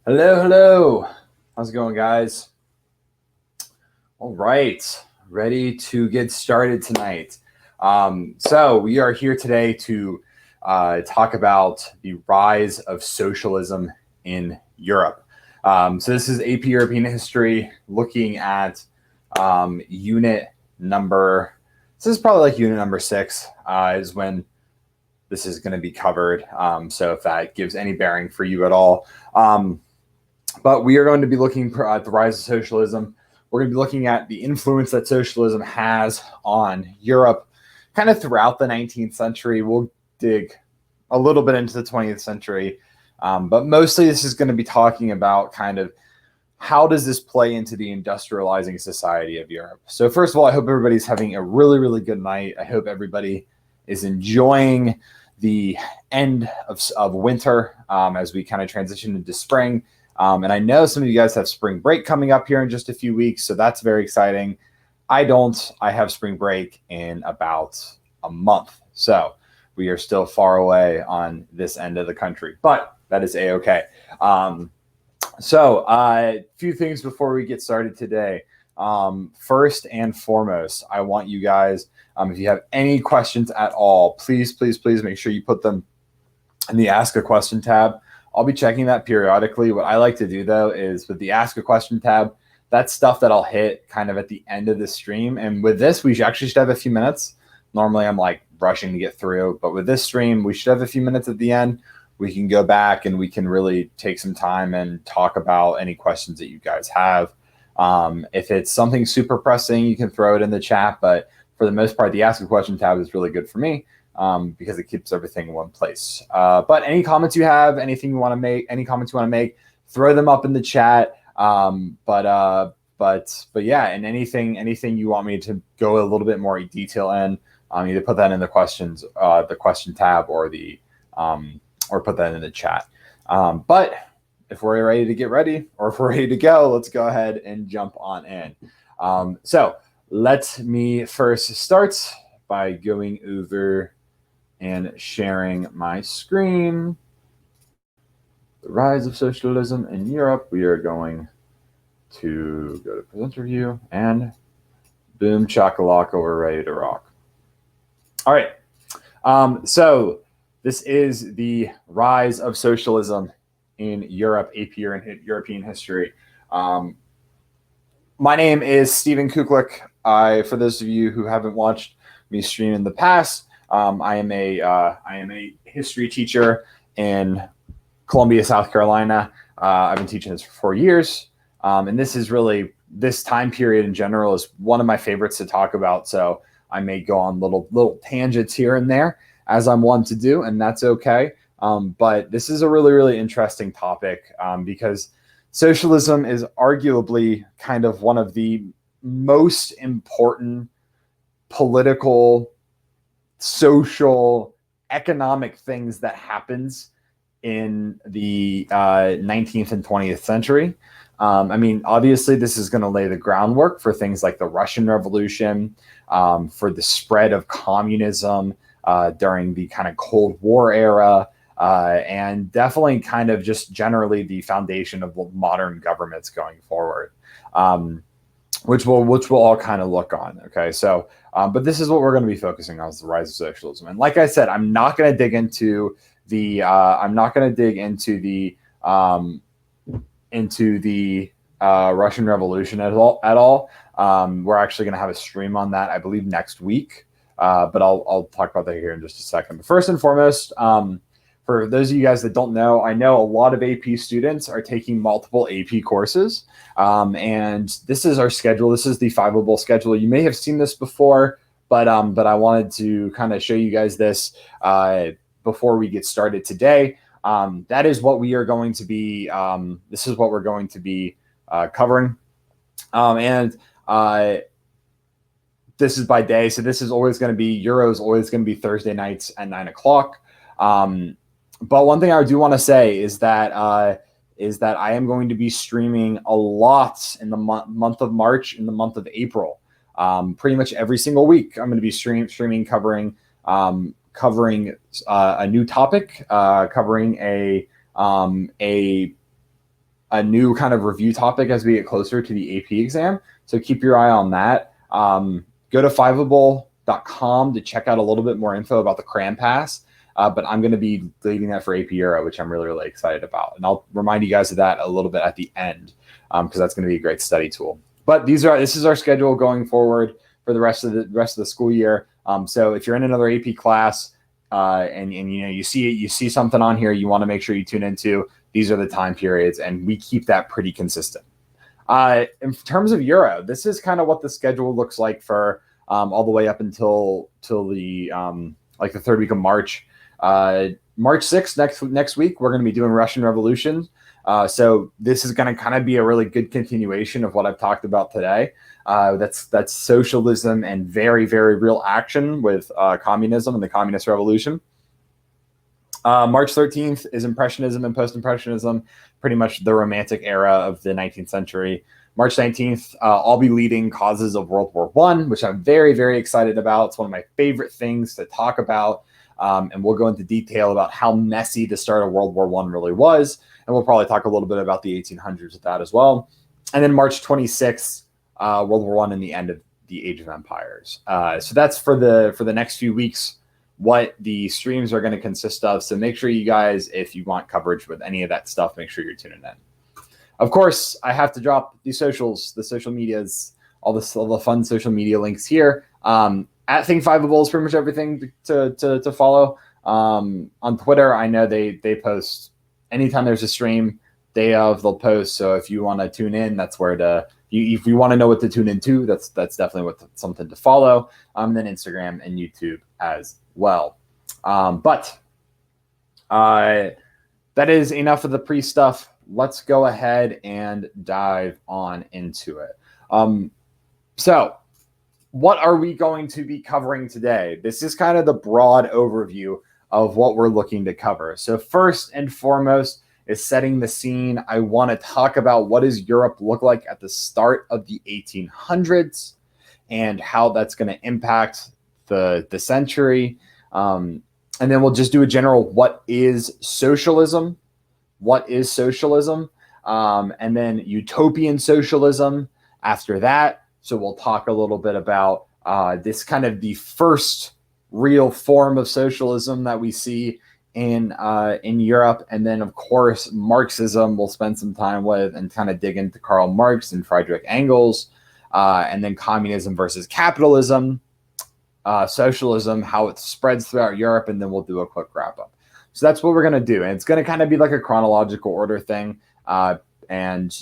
Hello, hello. How's it going, guys? All right, ready to get started tonight. So we are here today to talk about the rise of socialism in Europe. So this is AP European history, looking at unit number. This is probably like unit number 6 is when this is going to be covered. So if that gives any bearing for you at all. But we are going to be looking at the rise of socialism. We're going to be looking at the influence that socialism has on Europe kind of throughout the 19th century. We'll dig a little bit into the 20th century. But mostly this is going to be talking about kind of how does this play into the industrializing society of Europe. So first of all, I hope everybody's having a really, really good night. I hope everybody is enjoying the end of winter as we kind of transition into spring. And I know some of you guys have spring break coming up here in just a few weeks, so that's very exciting. I don't. I have spring break in about a month. So we are still far away on this end of the country, but that is A-okay. So a few things before we get started today. First and foremost, I want you guys, if you have any questions at all, please, please, please make sure you put them in the Ask a Question tab. I'll be checking that periodically. What I like to do, though, is with the Ask a Question tab, that's stuff that I'll hit kind of at the end of the stream. And with this, we actually should have a few minutes. Normally, I'm like rushing to get through. But with this stream, we should have a few minutes at the end. We can go back and we can really take some time and talk about any questions that you guys have. If it's something super pressing, you can throw it in the chat. But for the most part, the Ask a Question tab is really good for me. Because it keeps everything in one place. But any comments you have, anything you want to make, any comments you want to make, throw them up in the chat. But yeah, and anything you want me to go a little bit more detail in, either put that in the questions, the question tab, or put that in the chat. But if we're ready to get ready, or if we're ready to go, let's go ahead and jump on in. So let me first start by going over and sharing my screen. The rise of socialism in Europe. We are going to go to presenter view and boom chakalaka, we're ready to rock. All right. So this is the rise of socialism in Europe, AP European history. My name is Stephen Kuklik. For those of you who haven't watched me stream in the past, I am a history teacher in Columbia, South Carolina. I've been teaching this for 4 years, and this time period in general is one of my favorites to talk about. So I may go on little tangents here and there, as I'm one to do, and that's okay. But this is a really, really interesting topic because socialism is arguably kind of one of the most important political, social, economic things that happens in the 19th and 20th century. I mean, obviously, this is going to lay the groundwork for things like the Russian Revolution, for the spread of communism during the kind of Cold War era, and definitely kind of just generally the foundation of modern governments going forward. Which we'll all kind of look on. Okay, so but this is what we're going to be focusing on, is the rise of socialism. And like I said, I'm not going to dig into the Russian Revolution at all. We're actually going to have a stream on that, I believe, next week. But I'll talk about that here in just a second. But first and foremost, for those of you guys that don't know, I know a lot of AP students are taking multiple AP courses. And this is our schedule. This is the Fiveable schedule. You may have seen this before, but I wanted to kind of show you guys this before we get started today. That is what we are going to be. This is what we're going to be covering. And this is by day. So this is always going to be, Euro is always going to be Thursday nights at 9 o'clock. But one thing I do want to say is that I am going to be streaming a lot in the month of March, in the month of April. Pretty much every single week, I'm going to be streaming covering a new topic, covering a a new kind of review topic as we get closer to the AP exam. So keep your eye on that. Go to Fiveable.com to check out a little bit more info about the cram pass. But I'm going to be leading that for AP Euro, which I'm really, really excited about. And I'll remind you guys of that a little bit at the end, because that's going to be a great study tool. But this is our schedule going forward for the rest of the school year. So if you're in another AP class and you see something on here you want to make sure you tune into, these are the time periods, and we keep that pretty consistent. In terms of Euro, this is kind of what the schedule looks like for all the way up until the the third week of March. March 6th, next week, we're going to be doing Russian Revolution. So this is going to kind of be a really good continuation of what I've talked about today. That's socialism and very, very real action with communism and the communist revolution. March 13th is Impressionism and Post-Impressionism, pretty much the Romantic era of the 19th century. March 19th, I'll be leading Causes of World War I, which I'm very, very excited about. It's one of my favorite things to talk about. And we'll go into detail about how messy the start of World War I really was. And we'll probably talk a little bit about the 1800s with that as well. And then March 26th, World War I and the end of the Age of Empires. So that's for the next few weeks, what the streams are going to consist of. So make sure you guys, if you want coverage with any of that stuff, make sure you're tuning in. Of course, I have to drop the socials, the social medias, all the fun social media links here. At Think Fiveable is pretty much everything to follow. On Twitter, I know they post anytime there's a stream, they'll post. So if you want to tune in, that's where if you want to know what to tune into, that's definitely something to follow. Then Instagram and YouTube as well. But that is enough of the pre-stuff. Let's go ahead and dive on into it. So what are we going to be covering today? This is kind of the broad overview of what we're looking to cover. So first and foremost is setting the scene. I want to talk about what does Europe look like at the start of the 1800s and how that's going to impact the century. And then we'll just do a general what is socialism? What is socialism? And then utopian socialism after that. So we'll talk a little bit about this kind of the first real form of socialism that we see in Europe. And then, of course, Marxism we'll spend some time with and kind of dig into Karl Marx and Friedrich Engels. And then communism versus capitalism, socialism, how it spreads throughout Europe. And then we'll do a quick wrap up. So that's what we're going to do. And it's going to kind of be like a chronological order thing. And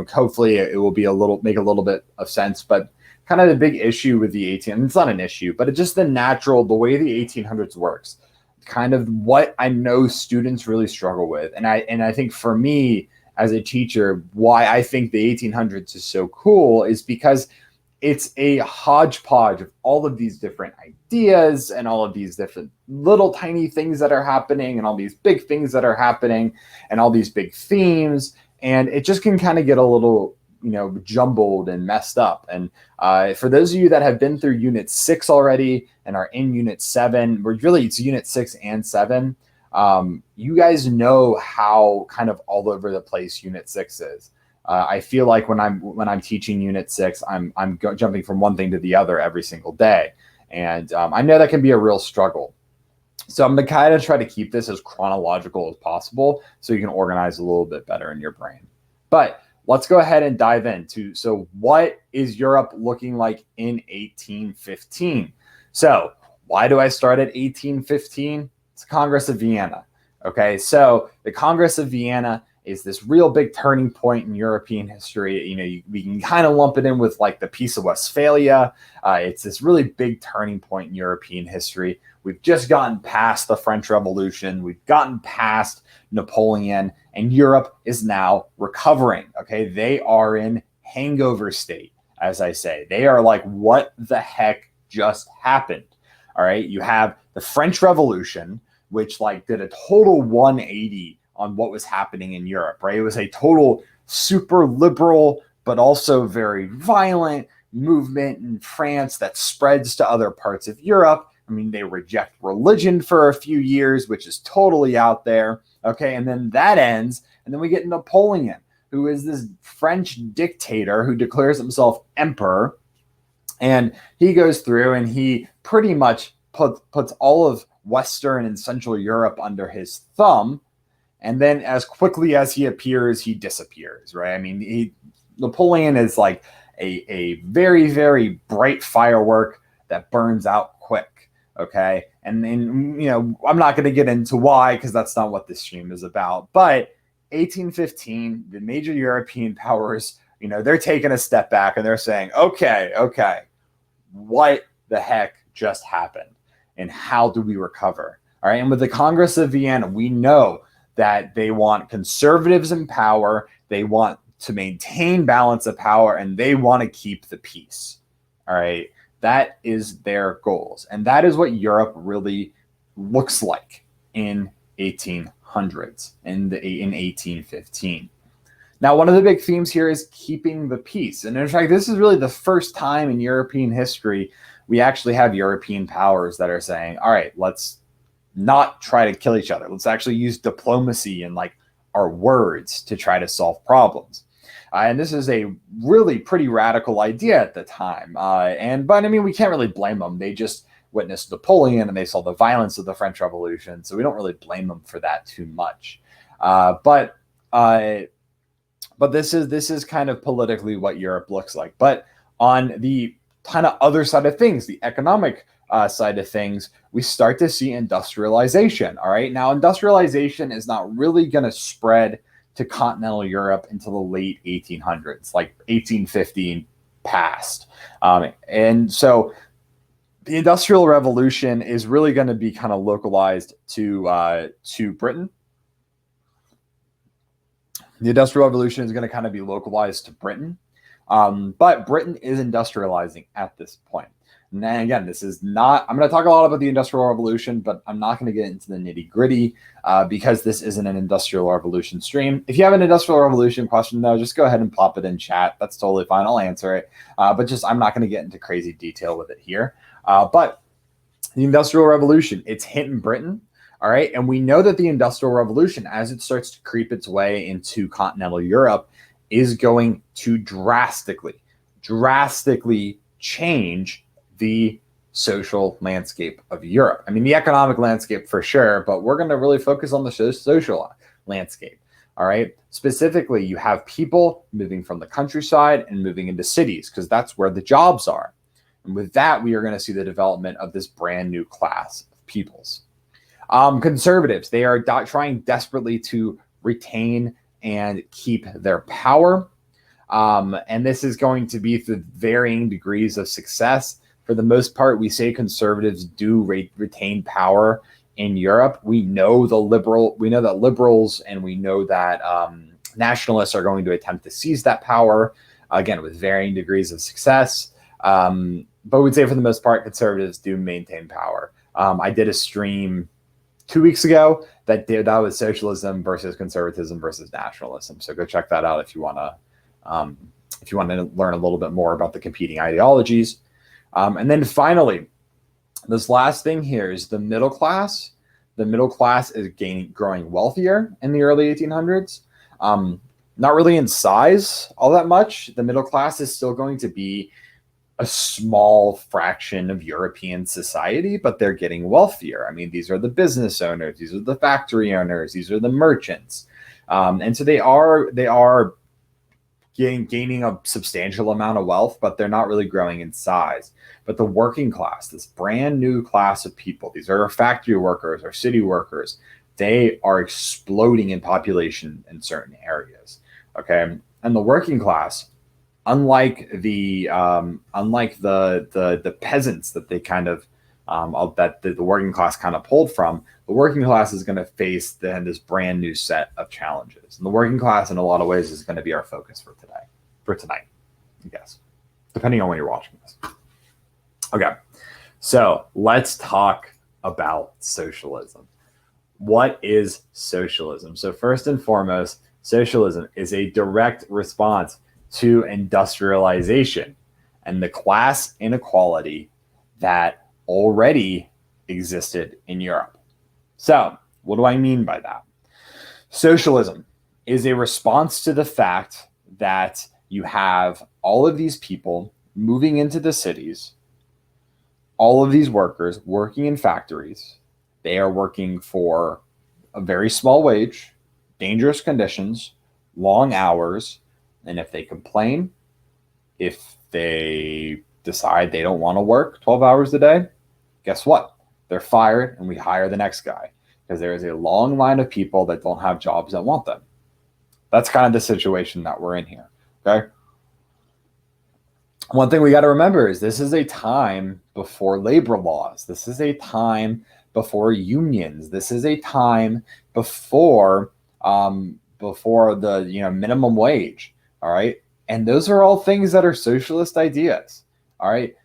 hopefully it will be make a little bit of sense, but kind of the big issue with the it's not an issue, but it's just the way the 1800s works, kind of what I know students really struggle with. And I think for me as a teacher, why I think the 1800s is so cool is because it's a hodgepodge of all of these different ideas and all of these different little tiny things that are happening and all these big things that are happening and all these big themes. And it just can kind of get a little, jumbled and messed up. And for those of you that have been through Unit 6 already and are in Unit 7, it's Unit 6 and 7, you guys know how kind of all over the place Unit 6 is. I feel like when I'm teaching Unit 6, I'm jumping from one thing to the other every single day. And I know that can be a real struggle. So I'm going to kind of try to keep this as chronological as possible so you can organize a little bit better in your brain. But let's go ahead and dive into, so what is Europe looking like in 1815? So why do I start at 1815? It's the Congress of Vienna. Okay, so the Congress of Vienna is this real big turning point in European history. We can kind of lump it in with like the Peace of Westphalia. It's this really big turning point in European history. We've just gotten past the French Revolution. We've gotten past Napoleon, and Europe is now recovering. Okay, they are in hangover state, as I say. They are like, what the heck just happened? All right, you have the French Revolution, which did a total 180 on what was happening in Europe, right? It was a total super liberal, but also very violent movement in France that spreads to other parts of Europe. I mean, they reject religion for a few years, which is totally out there. Okay, and then that ends, and then we get Napoleon. who is this French dictator who declares himself emperor. And he goes through and he pretty much puts all of Western and Central Europe under his thumb. And then as quickly as he appears, he disappears, right? I mean, Napoleon is like a very, very bright firework that burns out quick, okay? And then, you know, I'm not going to get into why, because that's not what this stream is about. But 1815, the major European powers, you know, they're taking a step back and they're saying, okay, what the heck just happened? And how do we recover? All right, and with the Congress of Vienna, we know that they want conservatives in power, they want to maintain balance of power, and they want to keep the peace. All right, that is their goals. And that is what Europe really looks like in 1800s, in 1815. Now, one of the big themes here is keeping the peace. And in fact, this is really the first time in European history we actually have European powers that are saying, all right, let's not try to kill each other. Let's actually use diplomacy and like our words to try to solve problems. And this is a really pretty radical idea at the time. But I mean, we can't really blame them. They just witnessed Napoleon and they saw the violence of the French Revolution. So we don't really blame them for that too much. But this is kind of politically what Europe looks like. But on the kind of other side of things, the economic side of things, we start to see industrialization. All right. Now, industrialization is not really going to spread to continental Europe until the late 1800s, like 1815 past. And so the Industrial Revolution is really going to be kind of localized to Britain. The Industrial Revolution is going to kind of be localized to Britain. But Britain is industrializing at this point. And then again, this is not, I'm going to talk a lot about the Industrial Revolution, but I'm not going to get into the nitty gritty because this isn't an Industrial Revolution stream. If you have an Industrial Revolution question, though, just go ahead and pop it in chat. That's totally fine. I'll answer it. But just, I'm not going to get into crazy detail with it here. But the Industrial Revolution, it's hitting Britain. All right. And we know that the Industrial Revolution, as it starts to creep its way into continental Europe, is going to drastically change the social landscape of Europe. I mean, the economic landscape for sure, but we're going to really focus on the social landscape. All right. Specifically, you have people moving from the countryside and moving into cities because that's where the jobs are. And with that, we are going to see the development of this brand new class of peoples. Conservatives, they are trying desperately to retain and keep their power. And this is going to be through varying degrees of success. For the most part, we say conservatives do retain power in Europe. We know that liberals and we know that nationalists are going to attempt to seize that power, again, with varying degrees of success. But we'd say for the most part, conservatives do maintain power. I did a stream 2 weeks ago that was socialism versus conservatism versus nationalism. So go check that out if you want to learn a little bit more about the competing ideologies. And then finally, this last thing here is the middle class. The middle class is growing wealthier in the early 1800s. Not really in size all that much. The middle class is still going to be a small fraction of European society, but they're getting wealthier. I mean, these are the business owners, these are the factory owners, these are the merchants. And so they are gaining a substantial amount of wealth, but they're not really growing in size. But the working class, this brand new class of people, these are factory workers or city workers, they are exploding in population in certain areas. Okay. And the working class, unlike the peasants that they kind of that the working class kind of pulled from, the working class is going to face then this brand new set of challenges. And the working class, in a lot of ways, is going to be our focus for tonight, I guess, depending on when you're watching this. Okay, so let's talk about socialism. What is socialism? So first and foremost, socialism is a direct response to industrialization and the class inequality that already existed in Europe. So what do I mean by that? Socialism is a response to the fact that you have all of these people moving into the cities, all of these workers working in factories. They are working for a very small wage, dangerous conditions, long hours, and if they complain, if they decide they don't want to work 12 hours a day, guess what? They're fired and we hire the next guy because there is a long line of people that don't have jobs that want them. That's kind of the situation that we're in here, okay? One thing we got to remember is this is a time before labor laws. This is a time before unions. This is a time before the minimum wage. All right, and those are all things that are socialist ideas. All right,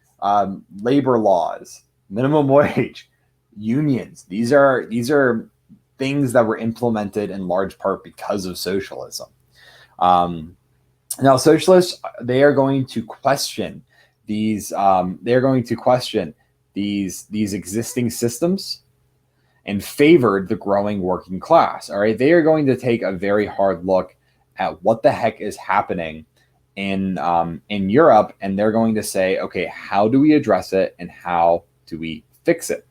labor laws, minimum wage, unions. These are things that were implemented in large part because of socialism. Now, socialists, they are going to question these. They're going to question these existing systems and favored the growing working class. All right, they are going to take a very hard look at what the heck is happening in Europe, and they're going to say, okay, how do we address it and how do we fix it?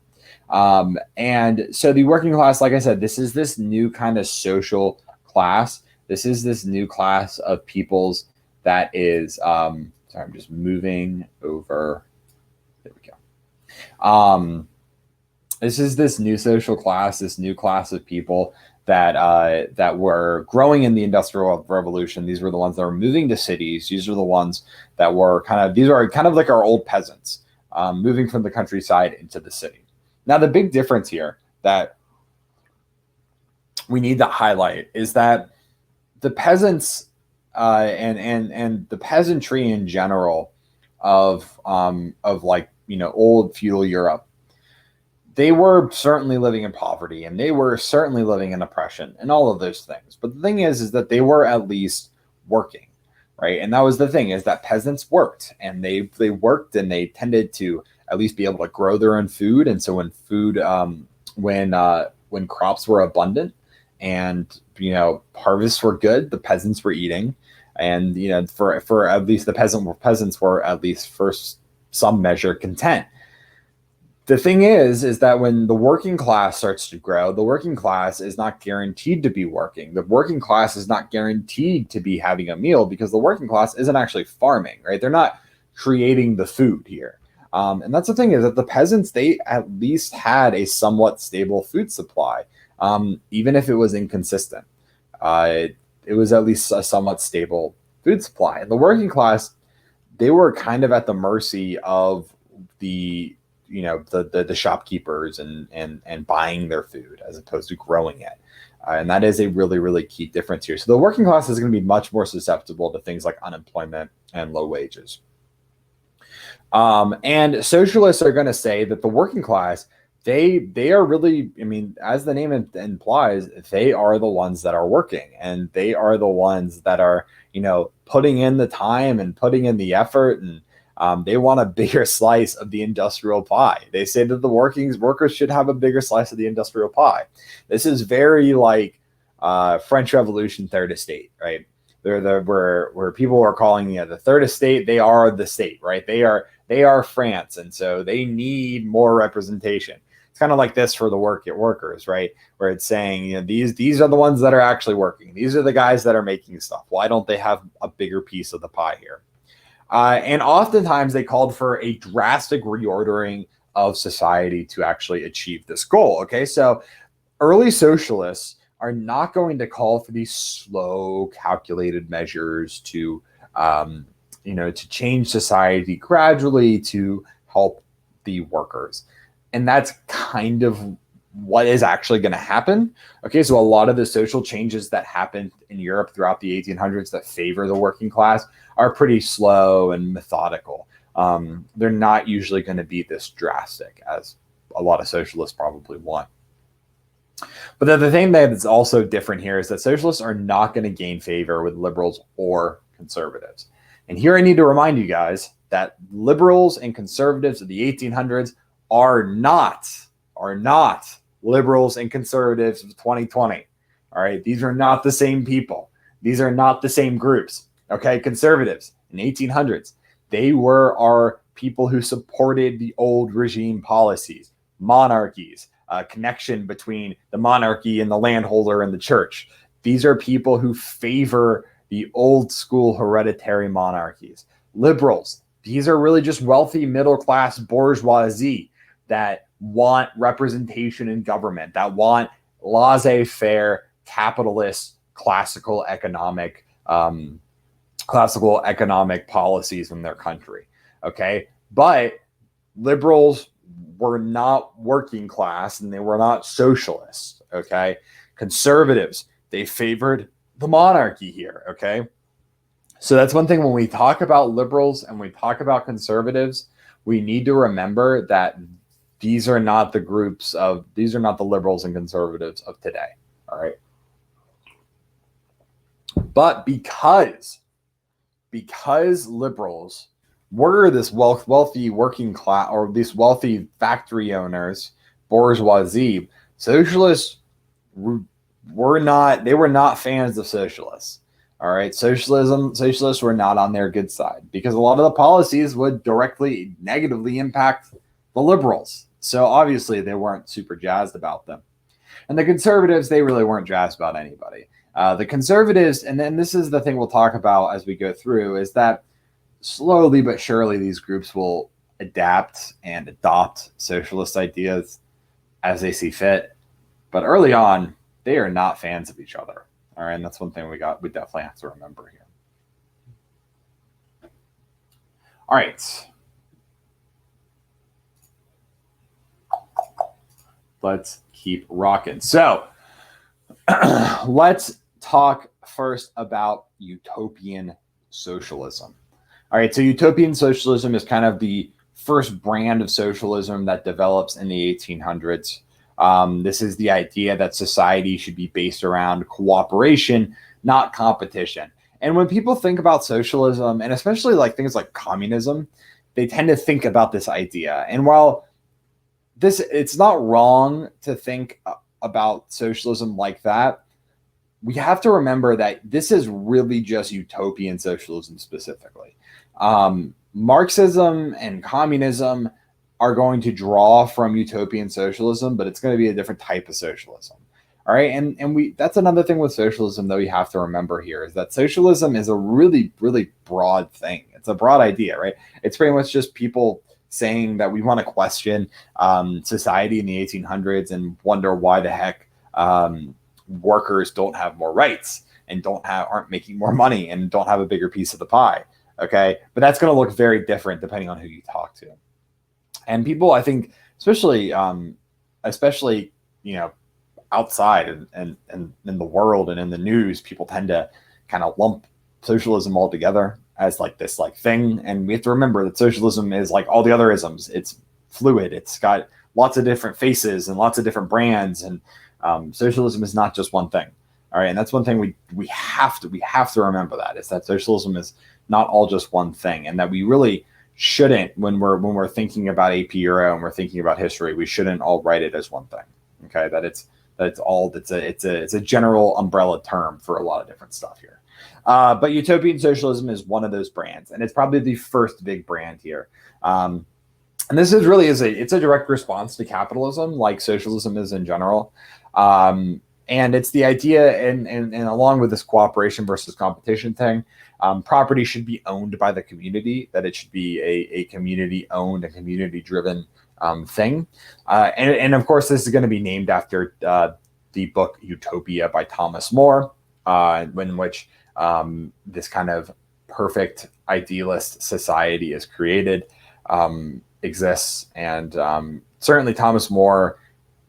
And so the working class, like I said, this is this new kind of social class. This is this new class of peoples that is, sorry, I'm just moving over. There we go. This is this new social class, this new class of people that were growing in the Industrial Revolution. These were the ones that were moving to cities. These are the ones that were these are kind of like our old peasants, moving from the countryside into the city. Now, the big difference here that we need to highlight is that the peasants and the peasantry in general of old feudal Europe, they were certainly living in poverty and they were certainly living in oppression and all of those things. But the thing is that they were at least working, right? And that was the thing, is that peasants worked, and they worked and they tended to at least be able to grow their own food. And so when when crops were abundant and harvests were good, the peasants were eating, and for at least the peasants were at least for some measure content. The thing is that when the working class starts to grow, the working class is not guaranteed to be working. The working class is not guaranteed to be having a meal because the working class isn't actually farming, right? They're not creating the food here. And that's the thing, is that the peasants, they at least had a somewhat stable food supply, even if it was inconsistent. It was at least a somewhat stable food supply. And the working class, they were kind of at the mercy of the shopkeepers and buying their food as opposed to growing it. And that is a really, really key difference here. So the working class is going to be much more susceptible to things like unemployment and low wages. And socialists are going to say that the working class, they are really, as the name implies, they are the ones that are working, and they are the ones that are, putting in the time and putting in the effort, and they want a bigger slice of the industrial pie. They say that the workers should have a bigger slice of the industrial pie. This is very like French Revolution third estate, right? Where people are calling the third estate, they are the state, right? They are France, and so they need more representation. It's kind of like this for the workers, right? Where it's saying, these are the ones that are actually working. These are the guys that are making stuff. Why don't they have a bigger piece of the pie here? And oftentimes they called for a drastic reordering of society to actually achieve this goal. Okay, so early socialists are not going to call for these slow, calculated measures to change society gradually to help the workers. And that's kind of what is actually going to happen. Okay, so a lot of the social changes that happened in Europe throughout the 1800s that favor the working class are pretty slow and methodical. They're not usually going to be this drastic as a lot of socialists probably want. But the thing that is also different here is that socialists are not going to gain favor with liberals or conservatives. And here I need to remind you guys that liberals and conservatives of the 1800s are not liberals and conservatives of 2020. All right. These are not the same people. These are not the same groups. Okay. Conservatives in the 1800s, they were our people who supported the old regime policies, monarchies, connection between the monarchy and the landholder and the church. These are people who favor the old school hereditary monarchies. Liberals, these are really just wealthy middle class bourgeoisie that want representation in government, that want laissez-faire capitalist classical economic policies in their country. Okay, but liberals were not working class and they were not socialists. Okay, conservatives, they favored the monarchy here. Okay, so that's one thing when we talk about liberals and we talk about conservatives, we need to remember that these are not the liberals and conservatives of today. All right. But because liberals were this wealthy working class, or these wealthy factory owners, bourgeoisie, socialists were not fans of socialists. All right. Socialists were not on their good side because a lot of the policies would directly negatively impact the liberals. So obviously they weren't super jazzed about them. And the conservatives, they really weren't jazzed about anybody. The conservatives, and then this is the thing we'll talk about as we go through, is that slowly but surely these groups will adapt and adopt socialist ideas as they see fit. But early on, they are not fans of each other. All right, and that's one thing we definitely have to remember here. All right. Let's keep rocking. So let's talk first about utopian socialism. All right, so utopian socialism is kind of the first brand of socialism that develops in the 1800s. This is the idea that society should be based around cooperation, not competition. And when people think about socialism, and especially like things like communism, they tend to think about this idea. And while it's not wrong to think about socialism like that, we have to remember that this is really just utopian socialism specifically. Marxism and communism are going to draw from utopian socialism, but it's going to be a different type of socialism. All right. And that's another thing with socialism that we have to remember here, is that socialism is a really, really broad thing. It's a broad idea, right? It's pretty much just people saying that we want to question society in the 1800s and wonder why the heck workers don't have more rights and aren't making more money and don't have a bigger piece of the pie. Okay. But that's going to look very different depending on who you talk to. And people, I think, especially, outside and in the world and in the news, people tend to kind of lump socialism all together as like this like thing. And we have to remember that socialism is like all the other isms. It's fluid. It's got lots of different faces and lots of different brands. And socialism is not just one thing. All right. And that's one thing we have to remember, that is that socialism is not all just one thing, and that we really shouldn't, when we're thinking about AP Euro and we're thinking about history, we shouldn't all write it as one thing. Okay. It's a general umbrella term for a lot of different stuff here. But utopian socialism is one of those brands, and it's probably the first big brand here. And this is really it's a direct response to capitalism, like socialism is in general. And it's the idea, and along with this cooperation versus competition thing, property should be owned by the community, that it should be a community-owned, a community-driven thing. And of course, this is going to be named after the book Utopia by Thomas More, in which this kind of perfect idealist society is created, exists. And certainly Thomas More,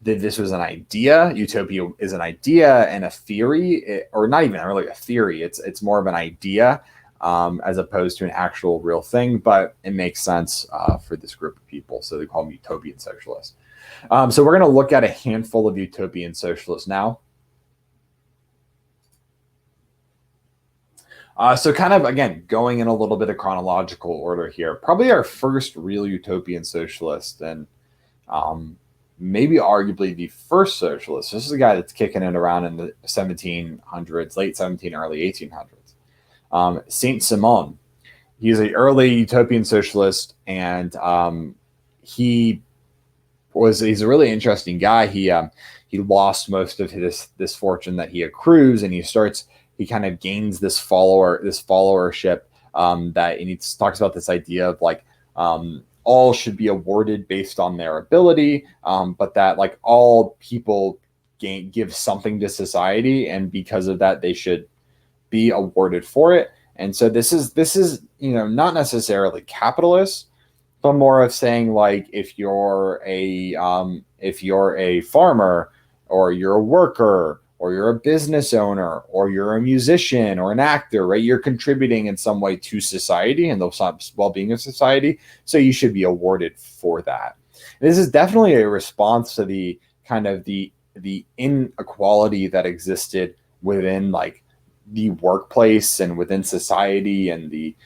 this was an idea. Utopia is an idea and a theory, or not even really a theory. It's more of an idea as opposed to an actual real thing, but it makes sense for this group of people. So they call them utopian socialists. So we're going to look at a handful of utopian socialists now. So kind of, again, going in a little bit of chronological order here, probably our first real utopian socialist, and maybe arguably the first socialist. This is a guy that's kicking it around in the 1700s, late 17, early 1800s. Saint-Simon. He's an early utopian socialist, and he's a really interesting guy. He lost most of this fortune that he accrues, and he kind of gains this followership, and he talks about this idea of like all should be awarded based on their ability, but that like all people give something to society, and because of that they should be awarded for it. And so this is not necessarily capitalist, but more of saying like if you're a farmer, or you're a worker, or you're a business owner, or you're a musician or an actor, right? You're contributing in some way to society and the well-being of society, so you should be awarded for that. And this is definitely a response to the kind of the inequality that existed within like the workplace and within society, and the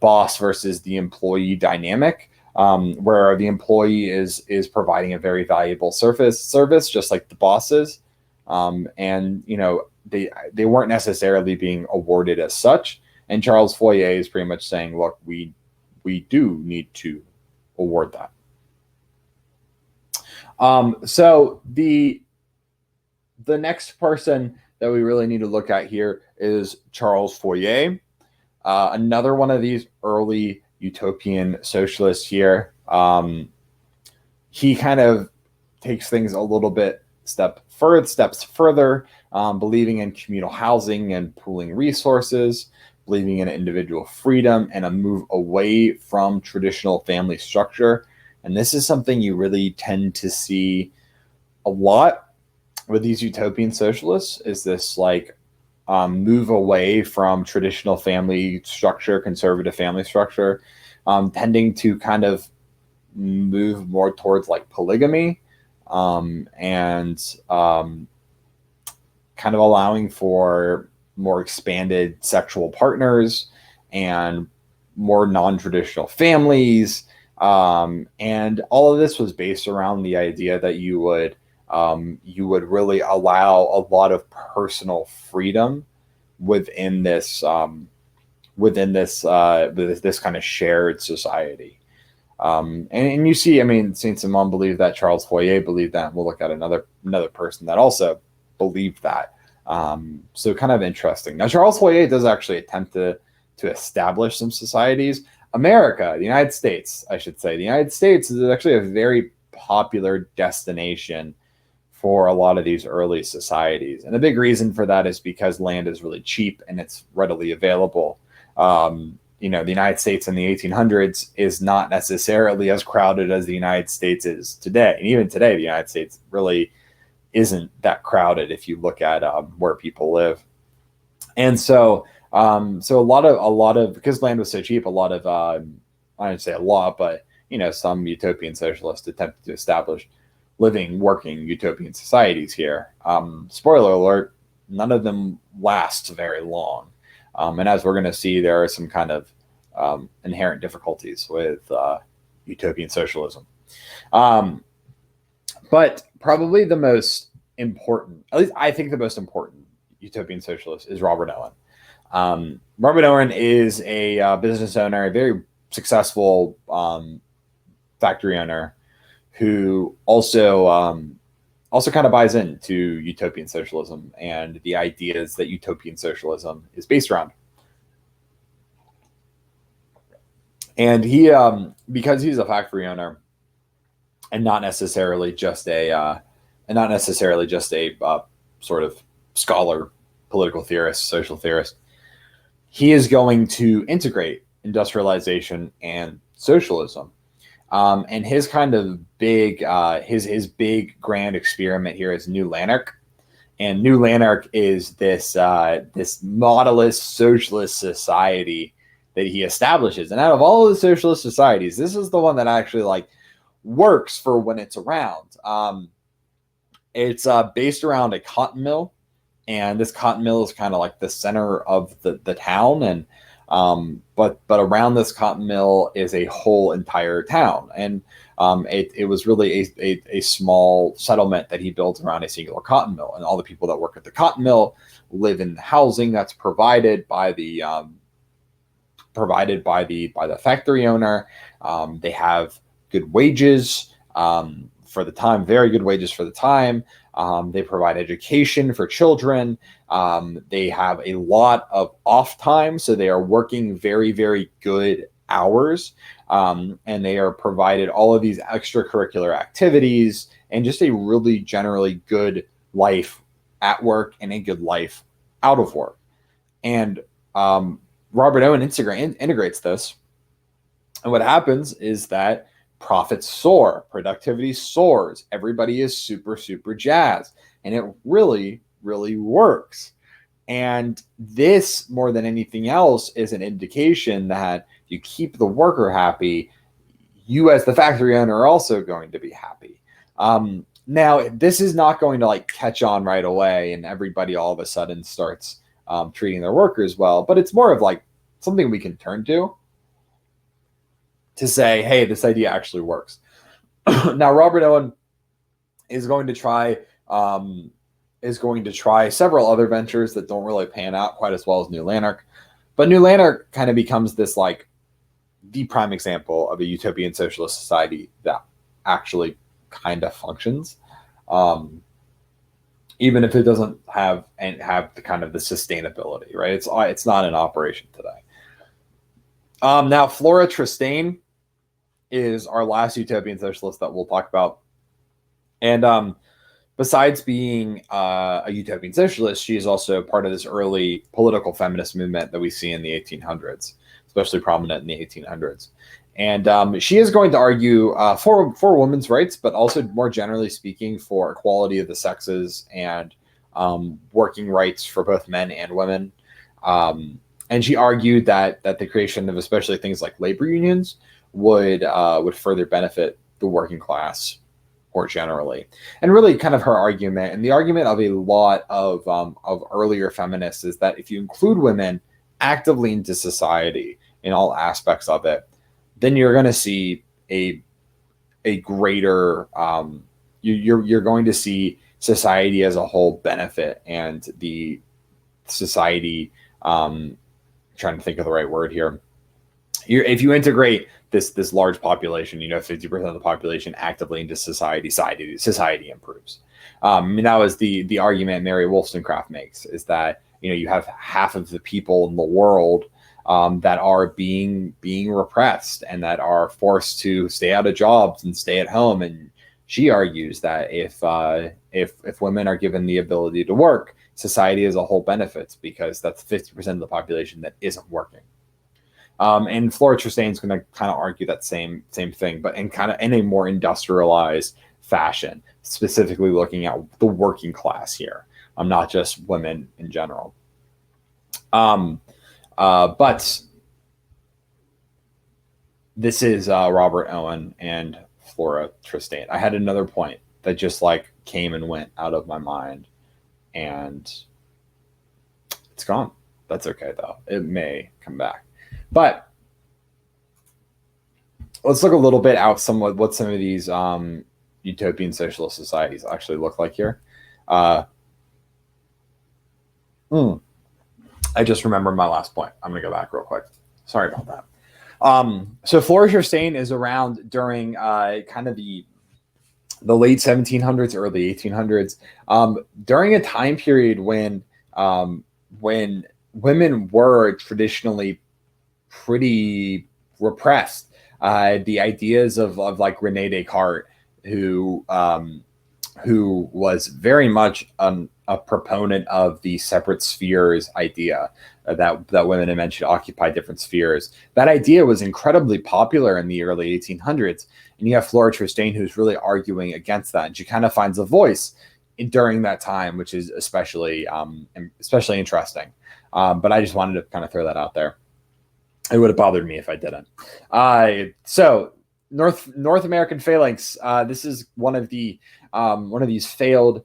boss versus the employee dynamic, where the employee is providing a very valuable service just like the boss is, and they weren't necessarily being awarded as such. And Charles Fourier is pretty much saying, look, we do need to award that. So the next person that we really need to look at here is Charles Fourier, another one of these early utopian socialists here. He kind of takes things a little bit steps further, believing in communal housing and pooling resources, believing in individual freedom and a move away from traditional family structure. And this is something you really tend to see a lot with these utopian socialists, is this like move away from traditional family structure, conservative family structure, tending to kind of move more towards like polygamy, and kind of allowing for more expanded sexual partners and more non-traditional families. And all of this was based around the idea that you would really allow a lot of personal freedom within this kind of shared society. And you see, I mean, Saint-Simon believed that, Charles Fourier believed that, and we'll look at another person that also believed that. So kind of interesting. Now, Charles Fourier does actually attempt to establish some societies. America, the United States, I should say. The United States is actually a very popular destination for a lot of these early societies. And the big reason for that is because land is really cheap and it's readily available. The United States in the 1800s is not necessarily as crowded as the United States is today. And even today, the United States really isn't that crowded if you look at where people live. And so a lot of because land was so cheap, a lot of I wouldn't say a lot, but some utopian socialists attempted to establish living, working utopian societies here. Spoiler alert, none of them last very long. And as we're going to see, there are some kind of inherent difficulties with utopian socialism. But probably the most important, at least I think the most important utopian socialist is Robert Owen. Robert Owen is a business owner, a very successful factory owner, who also kind of buys into utopian socialism and the ideas that utopian socialism is based around. And he, because he's a factory owner and not necessarily just a sort of scholar, political theorist, social theorist, he is going to integrate industrialization and socialism. And his kind of big, his big grand experiment here is New Lanark. And New Lanark is this modelist socialist society that he establishes. And out of all of the socialist societies, this is the one that actually works for when it's around. It's based around a cotton mill, and this cotton mill is kind of like the center of the town. And but around this cotton mill is a whole entire town. And It was really a small settlement that he built around a singular cotton mill, and all the people that work at the cotton mill live in housing that's provided by the factory owner. They have good wages for the time, very good wages for the time. They provide education for children. They have a lot of off time, so they are working very, very good hours, and they are provided all of these extracurricular activities and just a really generally good life at work and a good life out of work. And Robert Owen integrates this, and what happens is that profits soar, productivity soars, everybody is super, super jazzed, and it really, really works. And this, more than anything else, is an indication that if you keep the worker happy, you as the factory owner are also going to be happy. Now, this is not going to like catch on right away and everybody all of a sudden starts treating their workers well, but it's more of like something we can turn to say, hey, this idea actually works. Now, Robert Owen is going to try several other ventures that don't really pan out quite as well as New Lanark. But New Lanark kind of becomes this like the prime example of a utopian socialist society that actually kind of functions, even if it doesn't have the kind of the sustainability, right? It's not in operation today. Now, Flora Tristan is our last utopian socialist that we'll talk about. And besides being a utopian socialist, she is also part of this early political feminist movement that we see in the 1800s, especially prominent in the 1800s. And she is going to argue for women's rights, but also more generally speaking for equality of the sexes and working rights for both men and women. And she argued that the creation of especially things like labor unions would further benefit the working class more generally. And really kind of her argument, and the argument of a lot of earlier feminists, is that if you include women actively into society in all aspects of it, then you're going to see a greater, you're going to see society as a whole benefit, and the society, trying to think of the right word here. If you integrate this large population, 50% of the population actively into society improves. That was the argument Mary Wollstonecraft makes, is that you have half of the people in the world that are being repressed and that are forced to stay out of jobs and stay at home. And she argues that if women are given the ability to work, society as a whole benefits, because that's 50% of the population that isn't working. And Flora Tristan is going to kind of argue that same thing, but in a more industrialized fashion, specifically looking at the working class here, not just women in general. But this is Robert Owen and Flora Tristan. I had another point that just like came and went out of my mind, and it's gone. That's okay though. It may come back. But let's look a little bit at what some of these utopian socialist societies actually look like here. I just remembered my last point. I'm going to go back real quick. Sorry about that. So Flora Tristan is around during kind of the late 1700s, early 1800s, during a time period when women were traditionally pretty repressed. The ideas of like Rene Descartes, who was very much a proponent of the separate spheres idea, that women and men should occupy different spheres. That idea was incredibly popular in the early 1800s. And you have Flora Tristan, who's really arguing against that. And she kind of finds a voice during that time, which is especially interesting. But I just wanted to kind of throw that out there. It would have bothered me if I didn't. So North American phalanx. This is one of these failed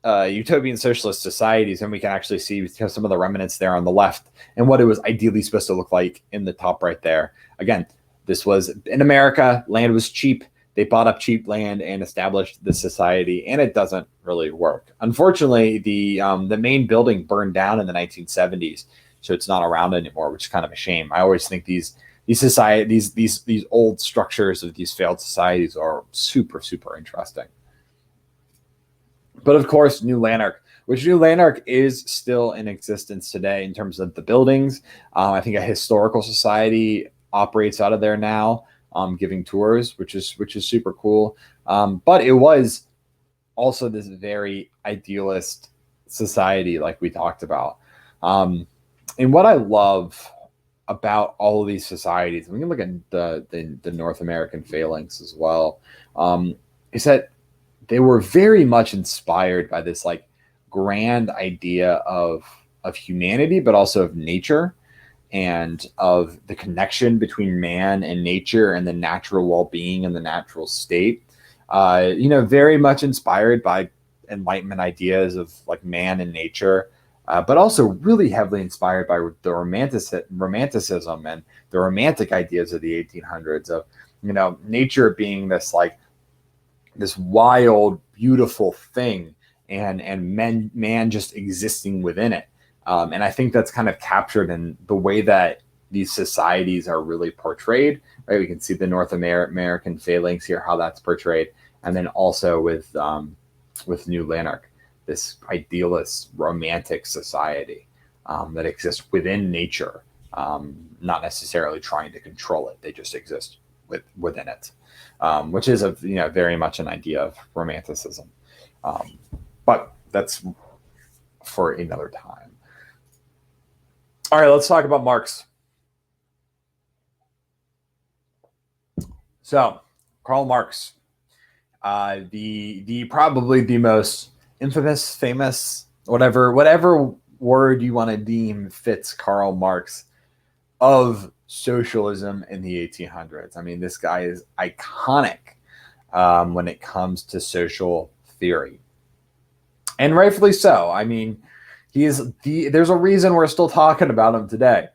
utopian socialist societies, and we can actually see some of the remnants there on the left and what it was ideally supposed to look like in the top right there. Again, this was in America. Land was cheap. they bought up cheap land and established the society, and it doesn't really work. Unfortunately, the main building burned down in the 1970s, so it's not around anymore, which is kind of a shame. I always think these old structures of these failed societies are super, super interesting. But of course, New Lanark, which New Lanark is still in existence today in terms of the buildings. I think a historical society operates out of there now, giving tours, which is super cool. But it was also this very idealist society, like we talked about. And what I love about all of these societies, we can look at the North American failings as well, is that they were very much inspired by this like grand idea of humanity, but also of nature and of the connection between man and nature and the natural well-being and the natural state. Very much inspired by Enlightenment ideas of like man and nature, but also really heavily inspired by the romanticism and the romantic ideas of the 1800s of, nature being this wild, beautiful thing, and man just existing within it. And I think that's kind of captured in the way that these societies are really portrayed, right? We can see the North American failings here, how that's portrayed. And then also with New Lanark, this idealist romantic society that exists within nature, not necessarily trying to control it. They just exist within it, which is very much an idea of romanticism. But that's for another time. All right, let's talk about Marx. So, Karl Marx, the probably the most infamous, famous, whatever word you want to deem fits Karl Marx of socialism in the 1800s. I mean, this guy is iconic when it comes to social theory, and rightfully so. I mean, there's a reason we're still talking about him today,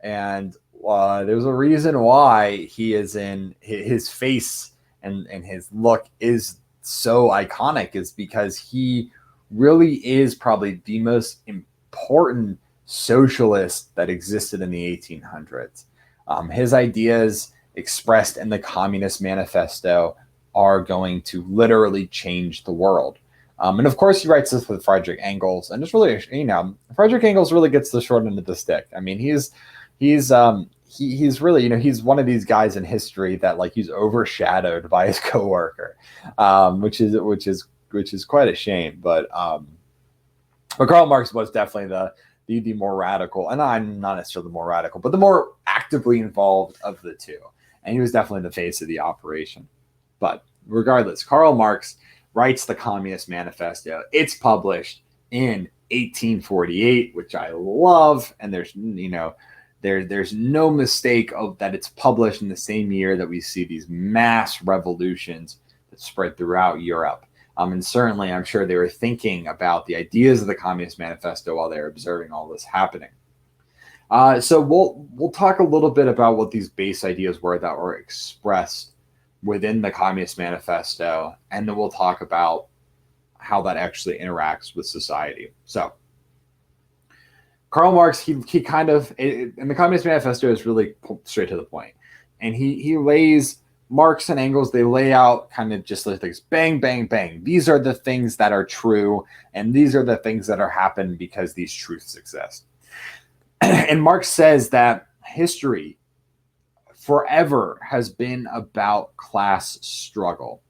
and there's a reason why he is in his face and his look is so iconic, is because he really is probably the most important socialist that existed in the 1800s. His ideas expressed in the Communist Manifesto are going to literally change the world. And of course, he writes this with Friedrich Engels, and it's really, Friedrich Engels really gets the short end of the stick. I mean, he's really, he's one of these guys in history that like he's overshadowed by his coworker, which is quite a shame. But Karl Marx was definitely the more radical, and I'm not necessarily the more radical, but the more actively involved of the two. And he was definitely the face of the operation. But regardless, Karl Marx writes the Communist Manifesto. It's published in 1848, which I love. And there's no mistake of that it's published in the same year that we see these mass revolutions that spread throughout Europe. And certainly, I'm sure they were thinking about the ideas of the Communist Manifesto while they were observing all this happening. So we'll talk a little bit about what these base ideas were that were expressed within the Communist Manifesto, and then we'll talk about how that actually interacts with society. So, Karl Marx, he kind of, and the Communist Manifesto is really straight to the point, and he lays, Marx and Engels, they lay out kind of just like this, bang, bang, bang. These are the things that are true, and these are the things that are happening because these truths exist. And Marx says that history forever has been about class struggle.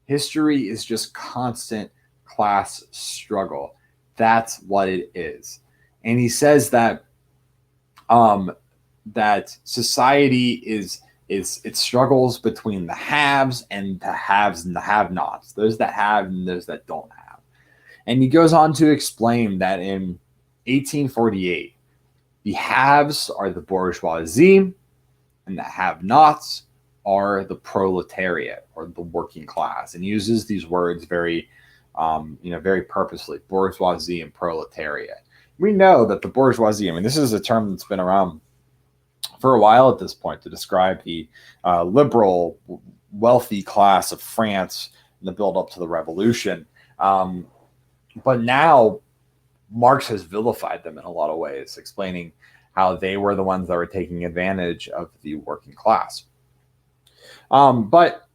History is just constant class struggle. That's what it is. And he says that that society is it struggles between the haves and the have-nots, those that have and those that don't have. And he goes on to explain that in 1848, the haves are the bourgeoisie, and the have-nots are the proletariat or the working class, and uses these words very purposely, bourgeoisie and proletariat. We know that the bourgeoisie, I mean, this is a term that's been around for a while at this point to describe the liberal wealthy class of France in the build up to the revolution. But now Marx has vilified them in a lot of ways, explaining how they were the ones that were taking advantage of the working class. But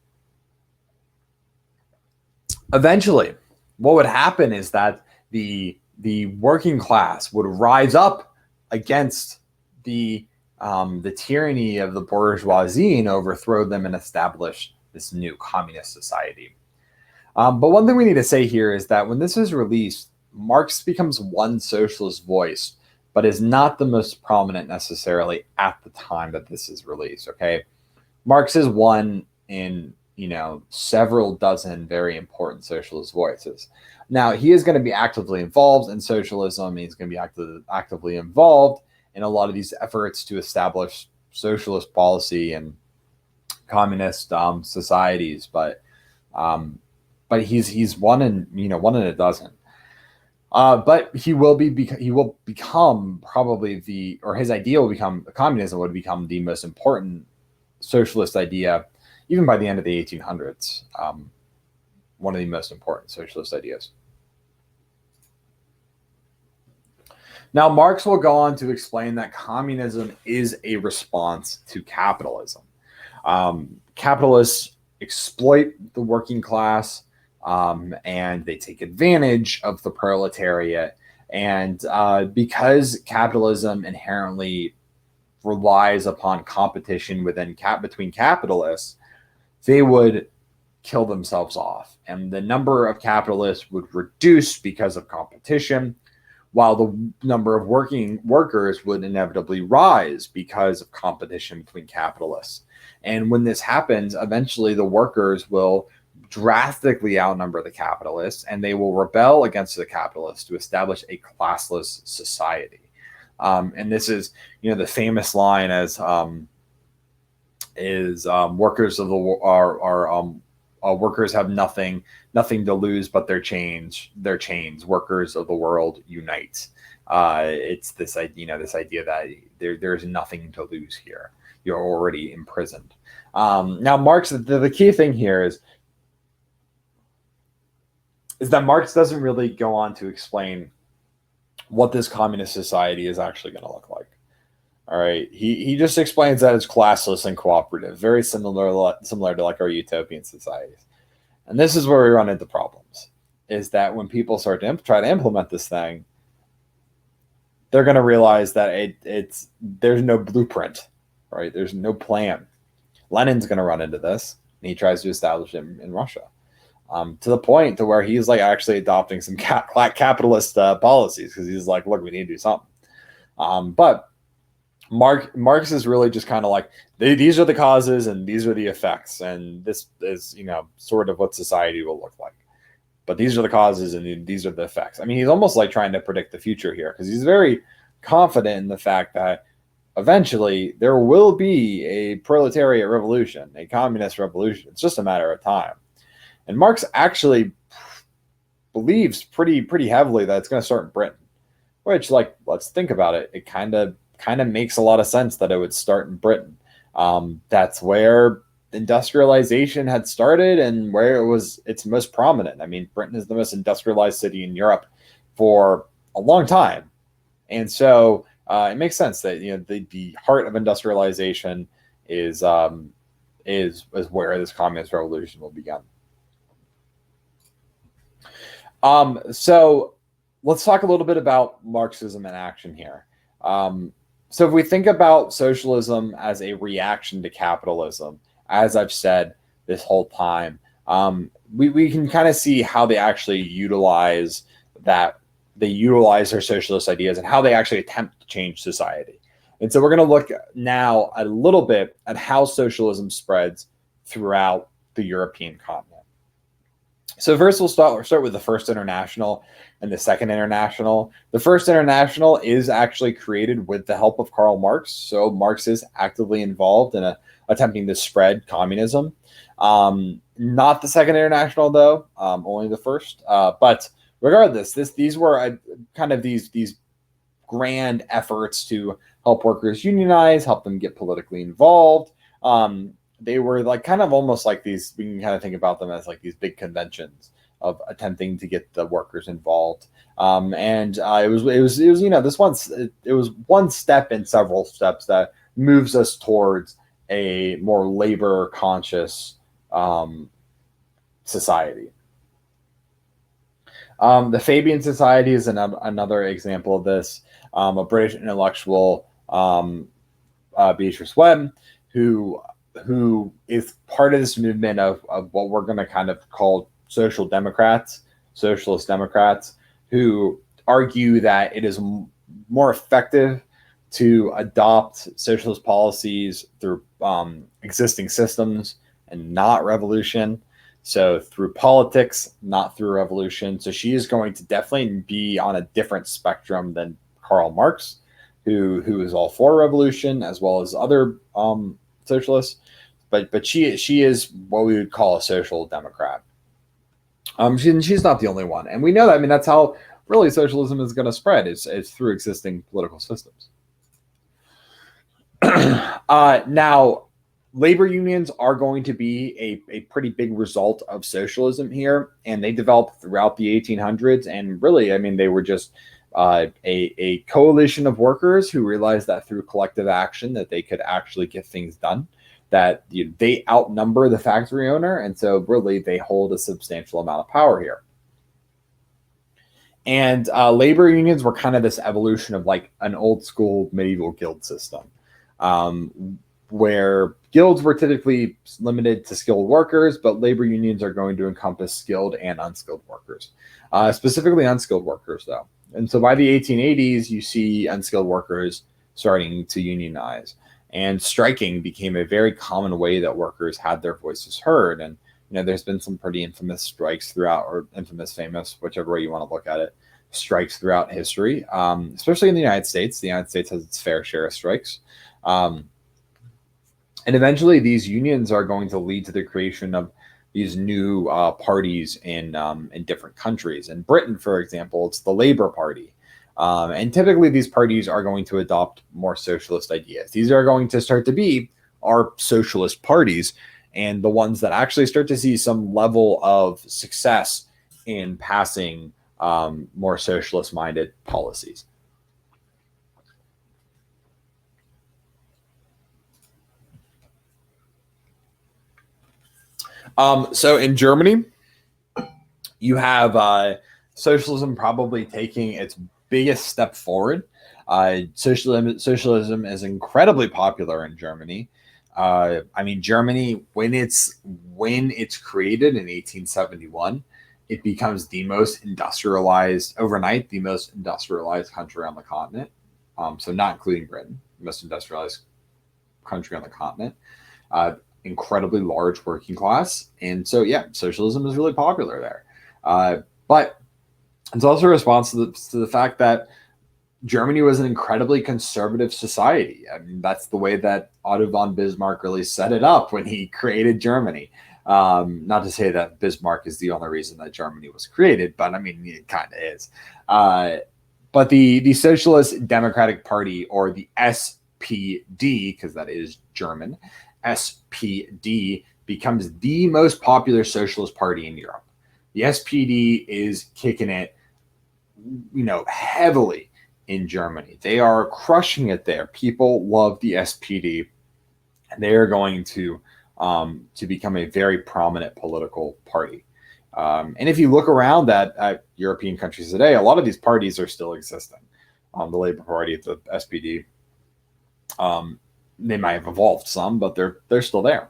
eventually, what would happen is that the working class would rise up against the tyranny of the bourgeoisie and overthrow them and establish this new communist society. But one thing we need to say here is that when this is released, Marx becomes one socialist voice, but is not the most prominent necessarily at the time that this is released. Okay, Marx is one in several dozen very important socialist voices. Now, he is going to be actively involved in socialism. He's going to be actively involved in a lot of these efforts to establish socialist policy and communist societies, but he's one in a dozen. But he will become probably his idea will become, communism would become the most important socialist idea, even by the end of the 1800s. One of the most important socialist ideas. Now, Marx will go on to explain that communism is a response to capitalism. Capitalists exploit the working class, and they take advantage of the proletariat. And because capitalism inherently relies upon competition between capitalists, they would kill themselves off. And the number of capitalists would reduce because of competition, while the number of workers would inevitably rise because of competition between capitalists. And when this happens, eventually the workers will drastically outnumber the capitalists, and they will rebel against the capitalists to establish a classless society. And this is, the famous line workers workers have nothing to lose but their chains. Workers of the world unite. It's this idea that there's nothing to lose here. You're already imprisoned. Now, Marx, the key thing here is that Marx doesn't really go on to explain what this communist society is actually going to look like. All right, he just explains that it's classless and cooperative, very similar to like our utopian societies. And this is where we run into problems, is that when people start to try to implement this thing, they're going to realize that there's no blueprint, right? There's no plan. Lenin's going to run into this, and he tries to establish it in Russia, to the point to where he's like actually adopting some capitalist policies, because he's like, look, we need to do something. But Marx is really just kind of like, these are the causes and these are the effects, and this is sort of what society will look like. But these are the causes and these are the effects. I mean, he's almost like trying to predict the future here, because he's very confident in the fact that eventually there will be a proletariat revolution, a communist revolution. It's just a matter of time. And Marx actually believes pretty heavily that it's going to start in Britain, which, like, let's think about it. It kind of makes a lot of sense that it would start in Britain. That's where industrialization had started and where it was its most prominent. I mean, Britain is the most industrialized city in Europe for a long time. And so it makes sense that the heart of industrialization is where this communist revolution will begin. So let's talk a little bit about Marxism in action here. So if we think about socialism as a reaction to capitalism, as I've said this whole time, we can kind of see how they actually utilize that. They utilize their socialist ideas and how they actually attempt to change society. And so we're going to look now a little bit at how socialism spreads throughout the European continent. So first we'll start with the First International and the Second International. The First International is actually created with the help of Karl Marx. So Marx is actively involved in attempting to spread communism. Not the Second International, though, only the first. But regardless, these were kind of these grand efforts to help workers unionize, help them get politically involved. they were like kind of almost like these. We can kind of think about them as like these big conventions of attempting to get the workers involved. And it was it was one step in several steps that moves us towards a more labor conscious society. The Fabian Society is another example of this. A British intellectual, Beatrice Webb, who is part of this movement of what we're going to kind of call socialist democrats, who argue that it is more effective to adopt socialist policies through existing systems and not revolution. So through politics, not through revolution. So she is going to definitely be on a different spectrum than Karl Marx, who is all for revolution, as well as other socialists. But she is what we would call a social democrat. She's not the only one, and we know that. I mean, that's how really socialism is going to spread. Is through existing political systems. Now, labor unions are going to be a pretty big result of socialism here, and they developed throughout the 1800s. And really, I mean, they were just a coalition of workers who realized that through collective action that they could actually get things done, that they outnumber the factory owner, and so really they hold a substantial amount of power here. And labor unions were kind of this evolution of like an old school medieval guild system, where guilds were typically limited to skilled workers, but labor unions are going to encompass skilled and unskilled workers, specifically unskilled workers, though. And so by the 1880s, you see unskilled workers starting to unionize, and striking became a very common way that workers had their voices heard. And there's been some pretty infamous strikes throughout, or infamous, famous, whichever way you want to look at it, strikes throughout history, especially in the United States. The United States has its fair share of strikes. And eventually these unions are going to lead to the creation of these new parties in different countries. In Britain, for example, it's the Labour Party. And typically these parties are going to adopt more socialist ideas. These are going to start to be our socialist parties, and the ones that actually start to see some level of success in passing more socialist-minded policies. So in Germany, you have socialism probably taking its biggest step forward. Socialism is incredibly popular in Germany. I mean, Germany, when it's created in 1871, it becomes the most industrialized overnight, the most industrialized country on the continent. So not including Britain, the most industrialized country on the continent. Incredibly large working class, and so yeah, socialism is really popular there. But it's also a response to the fact that Germany was an incredibly conservative society. I mean, that's the way that Otto von Bismarck really set it up when he created Germany. Not to say that Bismarck is the only reason that Germany was created, but I mean, it kind of is. But the Socialist Democratic Party, or the SPD, because that is German, SPD becomes the most popular socialist party in Europe. The SPD is kicking it, heavily in Germany. They are crushing it there. People love the SPD, and they are going to become a very prominent political party. And if you look around at European countries today, a lot of these parties are still existing. The Labour Party, the SPD. They might have evolved some, but they're still there.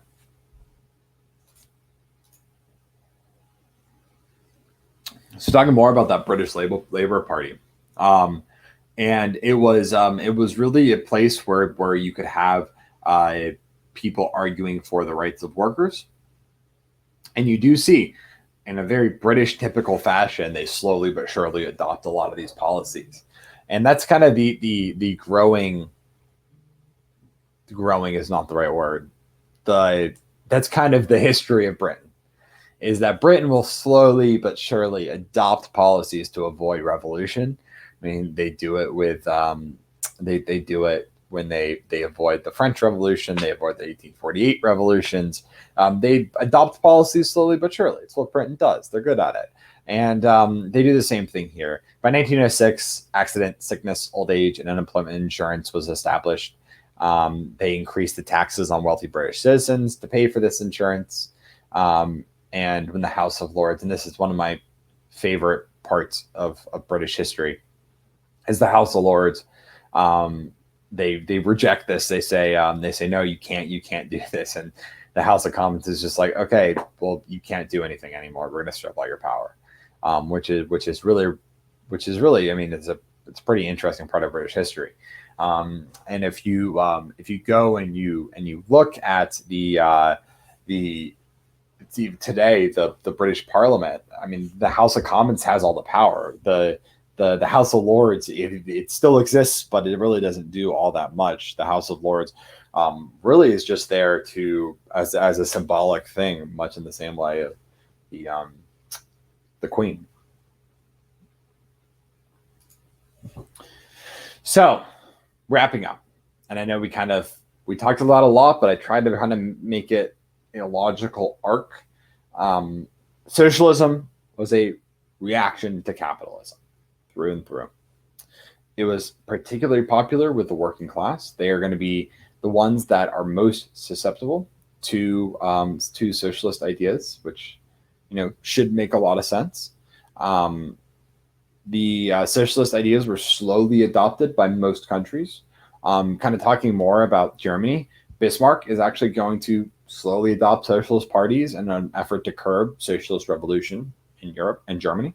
So talking more about that British Labour Party, and it was really a place where you could have people arguing for the rights of workers, and you do see, in a very British typical fashion, they slowly but surely adopt a lot of these policies, and that's kind of the growing. Growing is not the right word. That's kind of the history of Britain, is that Britain will slowly but surely adopt policies to avoid revolution. I mean, they do it with they do it when they avoid the French Revolution, they avoid the 1848 revolutions. They adopt policies slowly but surely. It's what Britain does. They're good at it. And they do the same thing here. By 1906, accident, sickness, old age, and unemployment insurance was established. They increased the taxes on wealthy British citizens to pay for this insurance. And when the House of Lords, and this is one of my favorite parts of British history, is the House of Lords. They reject this. They say no, you can't do this. And the House of Commons is just like, okay, well, you can't do anything anymore. We're going to strip all your power, which is really, I mean, it's a pretty interesting part of British history. And if you go and you look at today, the British Parliament, I mean, the House of Commons has all the power. The House of Lords, it still exists, but it really doesn't do all that much. The House of Lords really is just there as a symbolic thing, much in the same way of the Queen. So, wrapping up, and I know we talked about a lot, but I tried to kind of make it a logical arc. Socialism was a reaction to capitalism through and through. It was particularly popular with the working class. They are going to be the ones that are most susceptible to socialist ideas, which should make a lot of sense. The socialist ideas were slowly adopted by most countries. Kind of talking more about Germany, Bismarck is actually going to slowly adopt socialist parties in an effort to curb socialist revolution in Europe and Germany.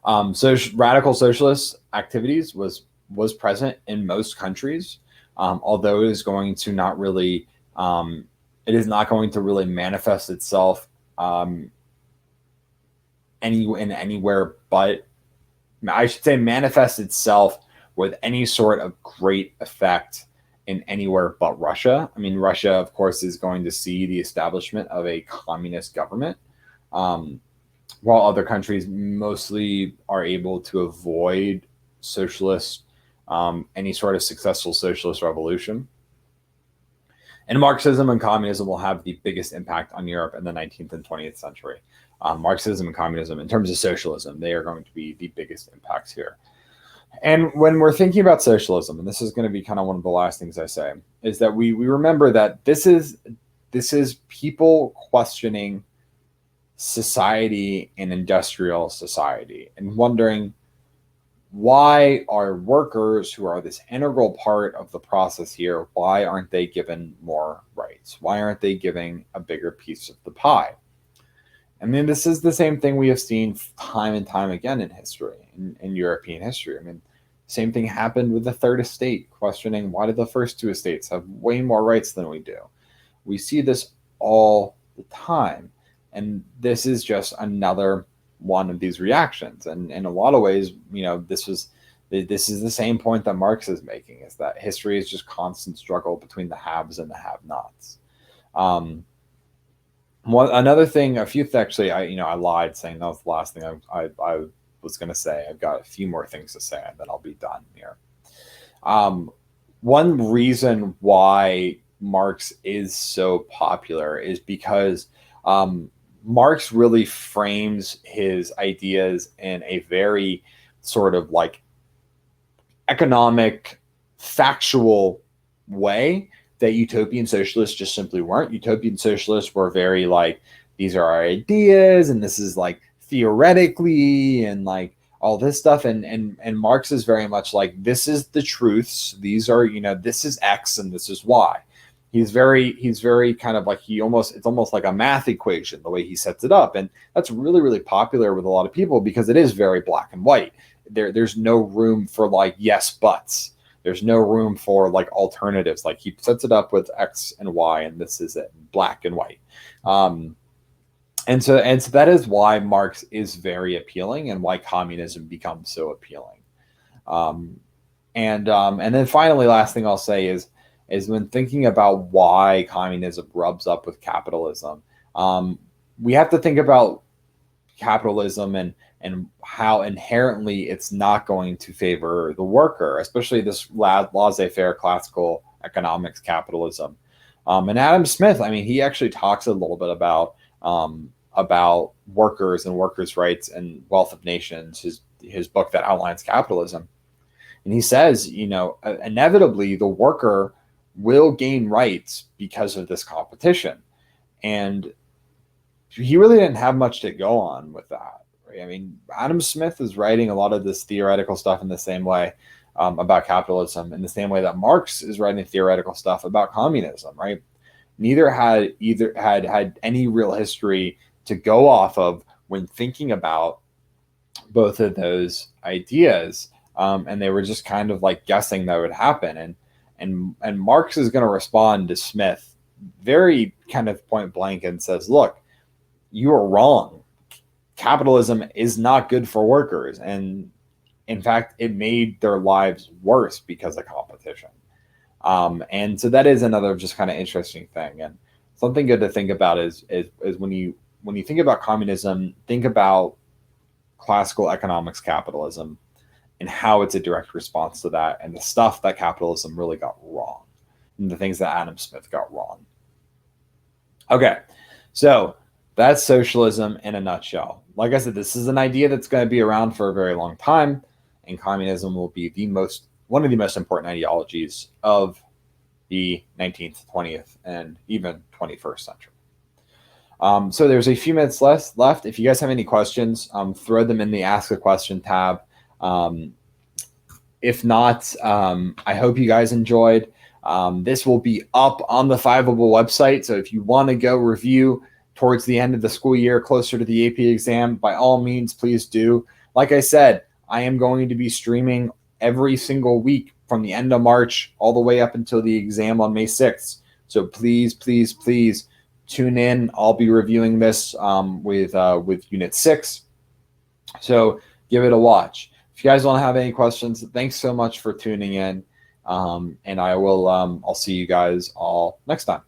Radical socialist activities was present in most countries, although it is going to not really, it is not going to really manifest itself anywhere but, I should say, manifest itself with any sort of great effect in anywhere but Russia. I mean, Russia, of course, is going to see the establishment of a communist government, while other countries mostly are able to avoid socialist, any sort of successful socialist revolution. And Marxism and communism will have the biggest impact on Europe in the 19th and 20th century. Marxism and communism, in terms of socialism, they are going to be the biggest impacts here. And when we're thinking about socialism, and this is going to be kind of one of the last things I say, is that we remember that this is people questioning society and industrial society and wondering, why are workers, who are this integral part of the process here, why aren't they given more rights? Why aren't they giving a bigger piece of the pie? I mean, this is the same thing we have seen time and time again in history, in European history. I mean, same thing happened with the third estate, questioning, why did the first two estates have way more rights than we do? We see this all the time. And this is just another one of these reactions. And in a lot of ways, this is the same point that Marx is making, is that history is just constant struggle between the haves and the have-nots. Another thing, actually, I lied saying that was the last thing I was going to say. I've got a few more things to say, and then I'll be done here. One reason why Marx is so popular is because Marx really frames his ideas in a very sort of like economic, factual way that utopian socialists just simply weren't. Utopian socialists were very like, these are our ideas, and this is like theoretically, and like all this stuff. And Marx is very much like, this is the truths. These are, this is X and this is Y. He's very kind of like, it's almost like a math equation, the way he sets it up. And that's really, really popular with a lot of people because it is very black and white. There's no room for like yes buts. There's no room for like alternatives. Like, he sets it up with X and Y, and this is it, black and white. And so that is why Marx is very appealing, and why communism becomes so appealing. And then finally, last thing I'll say is when thinking about why communism rubs up with capitalism, we have to think about capitalism and how inherently it's not going to favor the worker, especially this laissez-faire classical economics capitalism. And Adam Smith, I mean, he actually talks a little bit about workers and workers' rights and Wealth of Nations, his book that outlines capitalism. And he says, you know, inevitably the worker will gain rights because of this competition. And he really didn't have much to go on with that. Right? I mean, Adam Smith is writing a lot of this theoretical stuff in the same way about capitalism, in the same way that Marx is writing theoretical stuff about communism, right? Neither had any real history to go off of when thinking about both of those ideas, and they were just kind of like guessing that would happen. And Marx is going to respond to Smith very kind of point blank and says, "Look, you are wrong. Capitalism is not good for workers, and in fact, it made their lives worse because of competition." And so that is another just kind of interesting thing, and something good to think about is when you think about communism, think about classical economics capitalism and how it's a direct response to that, and the stuff that capitalism really got wrong, and the things that Adam Smith got wrong. Okay, so that's socialism in a nutshell. Like I said, this is an idea that's going to be around for a very long time, and communism will be one of the most important ideologies of the 19th, 20th, and even 21st century. So there's a few minutes left. If you guys have any questions, throw them in the Ask a Question tab. If not, I hope you guys enjoyed. This will be up on the Fiveable website. So if you want to go review towards the end of the school year, closer to the AP exam, by all means, please do. Like I said, I am going to be streaming every single week from the end of March all the way up until the exam on May 6th. So please, please, please tune in. I'll be reviewing this with Unit 6. So give it a watch. If you guys don't have any questions, thanks so much for tuning in. And I'll see you guys all next time.